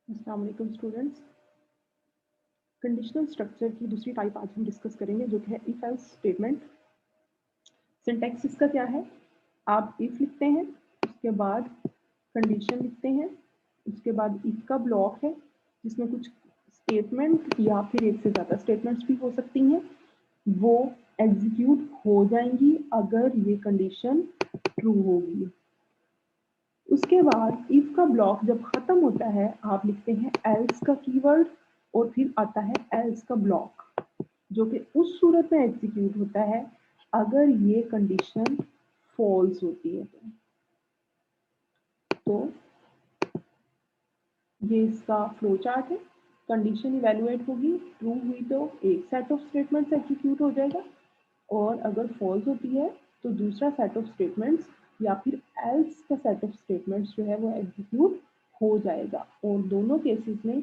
अस्सलाम वालेकुम students. Conditional structure की दूसरी टाइप आज हम डिस्कस करेंगे जो कि है इफ एल्स स्टेटमेंट। सिंटैक्स इसका क्या है, आप इफ लिखते हैं, उसके बाद कंडीशन लिखते हैं, उसके बाद इफ का ब्लॉक है जिसमें कुछ स्टेटमेंट या फिर एक से ज़्यादा स्टेटमेंट्स भी हो सकती हैं, वो एग्जीक्यूट हो जाएंगी अगर ये कंडीशन ट्रू होगी। उसके बाद इफ का ब्लॉक जब खत्म होता है आप लिखते हैं एल्स का कीवर्ड और फिर आता है एल्स का ब्लॉक जो कि उस सूरत में एग्जीक्यूट होता है अगर ये कंडीशन फॉल्स होती है। तो ये इसका फ्लो चार्ट है। कंडीशन इवेलुएट होगी, ट्रू हुई तो एक सेट ऑफ स्टेटमेंट्स एग्जीक्यूट हो जाएगा और अगर फॉल्स होती है तो दूसरा सेट ऑफ स्टेटमेंट्स या फिर एल्स का सेट ऑफ स्टेटमेंट्स जो है वो एग्जीक्यूट हो जाएगा और दोनों केसेस में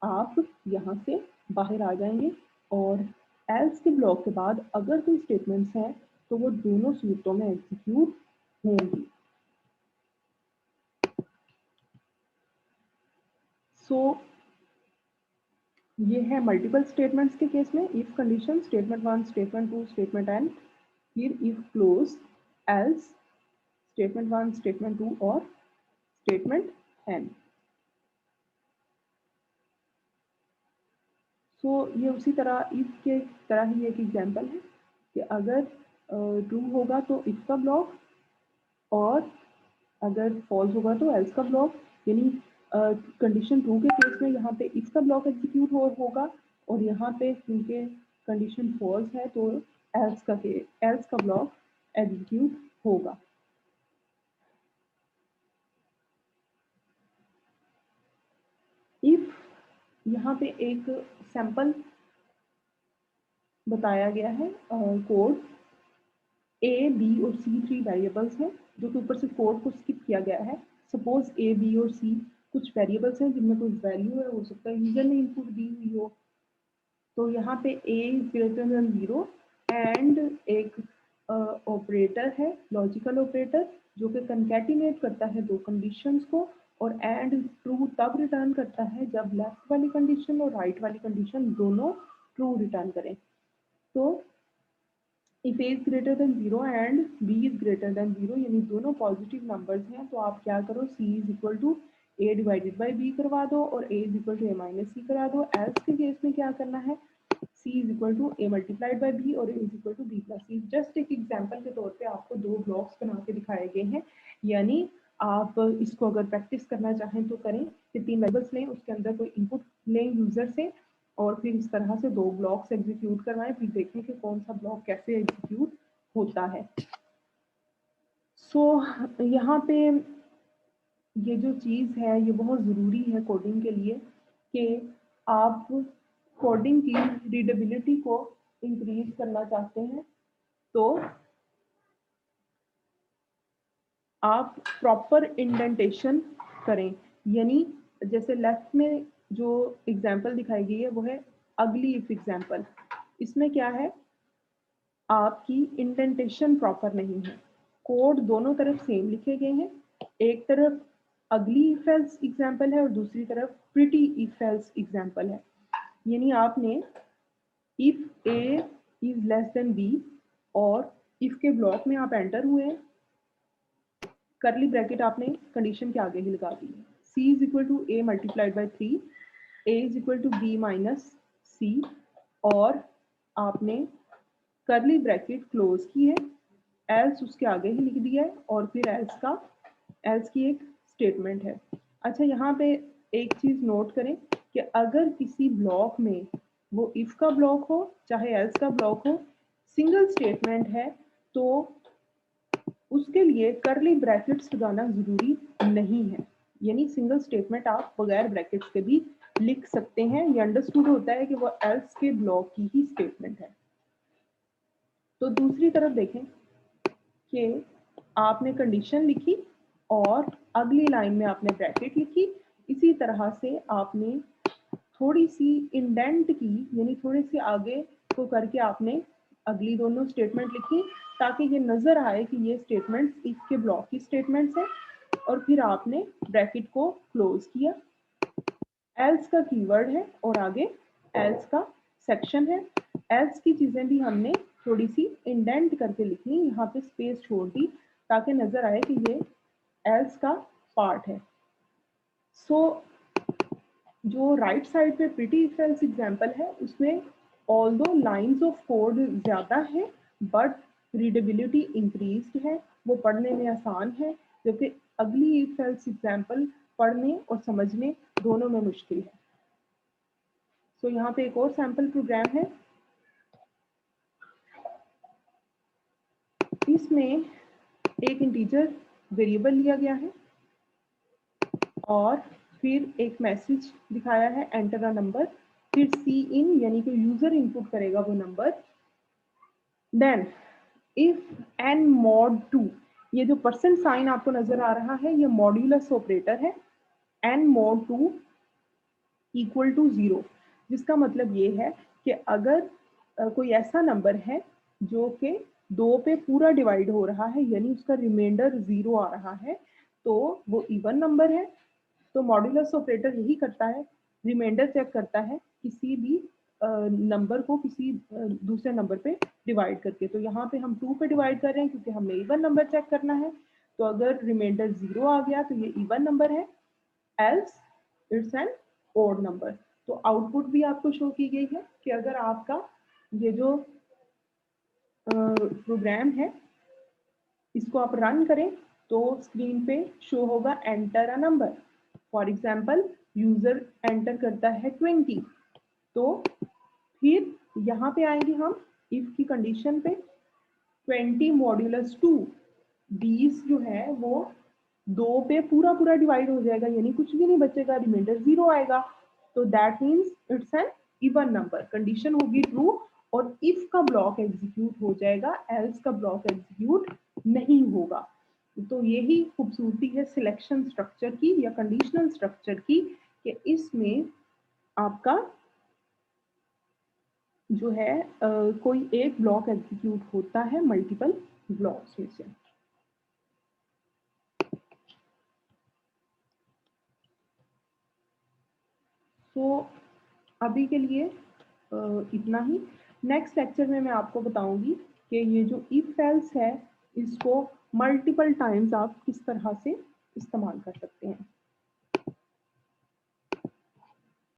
आप यहाँ से बाहर आ जाएंगे और एल्स के ब्लॉक के बाद अगर कोई स्टेटमेंट्स हैं तो वो दोनों सूरतों में एग्जीक्यूट होंगी। सो ये है मल्टीपल स्टेटमेंट्स के केस में if condition statement 1 statement 2 statement N, फिर if clause else statement 1 statement 2 और स्टेटमेंट एन। सो ये उसी तरह इफ के तरह ही एक एग्जांपल है कि अगर ट्रू होगा तो इफ का ब्लॉक और अगर फॉल्स होगा तो एल्स का ब्लॉक, यानी कंडीशन ट्रू के केस में यहाँ पे इफ का ब्लॉक एग्जीक्यूट होगा और यहाँ पे क्योंकि कंडीशन फॉल्स है तो एल्स का ब्लॉक एग्जीक्यूट होगा। इफ यहाँ पे एक सैंपल बताया गया है कोड ए बी और सी 3 वेरिएबल्स हैं जो कि ऊपर से कोड को स्किप किया गया है। सपोज ए बी और सी कुछ वेरिएबल्स हैं जिनमें कोई वैल्यू है, हो सकता है यूजर ने इनपुट दी हुई हो। तो यहाँ पे a is greater than 0 and एक ऑपरेटर है, लॉजिकल ऑपरेटर जो कि कंकैटिनेट करता है दो कंडीशंस को और एंड ट्रू तब रिटर्न करता है जब लेफ्ट वाली कंडीशन और राइट वाली कंडीशन दोनों ट्रू रिटर्न करें। तो if a is greater than 0 and b is greater than 0 यानी दोनों पॉजिटिव नंबर्स हैं तो आप क्या करो, c is equal to a divided by b करवा दो और a is equal to a minus c करा दो। एल्स के केस में क्या करना है, c is equal to a multiplied by b और a is equal to b plus c। Just एक एग्जांपल के तौर पे आपको दो ब्लॉक्स बना के दिखाए गए हैं, यानी आप इसको अगर प्रैक्टिस करना चाहें तो करें कि 3 वेरिएबल्स लें, उसके अंदर कोई इनपुट लें यूजर से और फिर इस तरह से दो ब्लॉक्स एग्जीक्यूट करवाएं, फिर देखें कि कौन सा ब्लॉक कैसे एग्जीक्यूट होता है। सो यहाँ पे ये जो चीज़ है ये बहुत ज़रूरी है कोडिंग के लिए कि आप कोडिंग की रीडेबिलिटी को इंक्रीज करना चाहते हैं तो आप प्रॉपर इंडेंटेशन करें। यानी जैसे लेफ्ट में जो एग्जांपल दिखाई गई है वो है अगली इफ एग्जांपल। इसमें क्या है, आपकी इंडेंटेशन प्रॉपर नहीं है, कोड दोनों तरफ सेम लिखे गए हैं, एक तरफ अगली इफ एल्स एग्जांपल है और दूसरी तरफ प्रिटी इफ एल्स एग्जांपल है। यानी आपने if A is less than B और इफ के ब्लॉक में आप एंटर हुए हैं, करली ब्रैकेट आपने कंडीशन के आगे ही लगा दी है, c is equal to a multiplied by 3, a is equal to b minus c और आपने करली ब्रैकेट क्लोज की है, एल्स उसके आगे ही लिख दिया है और फिर एल्स की एक स्टेटमेंट है। अच्छा यहाँ पे एक चीज नोट करें कि अगर किसी ब्लॉक में वो इफ का ब्लॉक हो चाहे एल्स का ब्लॉक हो, सिंगल स्टेटमेंट है तो उसके लिए करली ब्रैकेट्स लगाना जरूरी नहीं है, यानी सिंगल स्टेटमेंट आप बगैर ब्रैकेट्स के भी लिख सकते हैं। ये अंडरस्टूड होता है कि वो एल्स के ब्लॉक की ही स्टेटमेंट है। तो दूसरी तरफ देखें कि आपने कंडीशन लिखी और अगली लाइन में आपने ब्रैकेट लिखी, इसी तरह से आपने थोड़ी सी इंडेंट की, यानी थोड़ी सी आगे को करके आपने अगली दोनों स्टेटमेंट लिखी ताकि ये नजर आए कि ये स्टेटमेंट्स इफ के ब्लॉक की स्टेटमेंट्स है और फिर आपने ब्रैकेट को क्लोज किया। एल्स का कीवर्ड है और आगे एल्स का सेक्शन है। एल्स की चीजें भी हमने थोड़ी सी इंडेंट करके लिखी, यहाँ पे स्पेस छोड़ दी ताकि नजर आए कि ये एल्स का पार्ट है। सो जो राइट साइड पे प्रिटी इफ एल्स एग्जाम्पल है उसमें ऑल्दो लाइंस ऑफ कोड ज्यादा है बट रीडेबिलिटी इंक्रीज्ड है, वो पढ़ने में आसान है, जबकि अगली इफ एल्स एग्जाम्पल पढ़ने और समझने दोनों में मुश्किल है। सो यहाँ पे एक और सैम्पल प्रोग्राम है, इसमें एक इंटीजर वेरिएबल लिया गया है और फिर एक मैसेज दिखाया है एंटर अ नंबर, फिर सी इन यानी कि यूजर इनपुट करेगा वो number, then if N mod 2, ये जो परसेंट साइन आपको नजर आ रहा है ये मॉड्यूलस ऑपरेटर है, एन मॉड 2 इक्वल टू 0, जिसका मतलब ये है कि अगर कोई ऐसा नंबर है जो कि 2 पे पूरा डिवाइड हो रहा है यानी उसका रिमाइंडर 0 आ रहा है तो वो इवन नंबर है। तो मॉड्यूलस ऑपरेटर यही करता है, रिमाइंडर चेक करता है किसी भी नंबर को किसी दूसरे नंबर पे डिवाइड करके। तो यहाँ पे हम 2 पे डिवाइड कर रहे हैं क्योंकि हमें इवन नंबर चेक करना है, तो अगर रिमाइंडर 0 आ गया तो ये इवन नंबर है, else it's an odd number. तो आउटपुट भी आपको शो की गई है कि अगर आपका ये जो प्रोग्राम है इसको आप रन करें तो स्क्रीन पे शो होगा enter a number. For example user enter करता है 20, तो फिर यहाँ पे आएंगे हम इफ की कंडीशन पे 20 मॉड्यूलस 2, 20 जो है वो 2 पे पूरा पूरा डिवाइड हो जाएगा यानी कुछ भी नहीं बचेगा, रिमाइंडर 0 आएगा, तो that means it's an even number, condition होगी ट्रू और इफ का ब्लॉक एग्जीक्यूट हो जाएगा, एल्स का ब्लॉक एग्जीक्यूट नहीं होगा। तो यही खूबसूरती है सिलेक्शन स्ट्रक्चर की या कंडीशनल स्ट्रक्चर की कि इसमें आपका जो है कोई एक ब्लॉक एग्जीक्यूट होता है मल्टीपल ब्लॉक्स में से। तो अभी के लिए इतना ही। नेक्स्ट लेक्चर में मैं आपको बताऊंगी कि ये जो इफ एल्स है इसको मल्टीपल टाइम्स आप किस तरह से इस्तेमाल कर सकते हैं।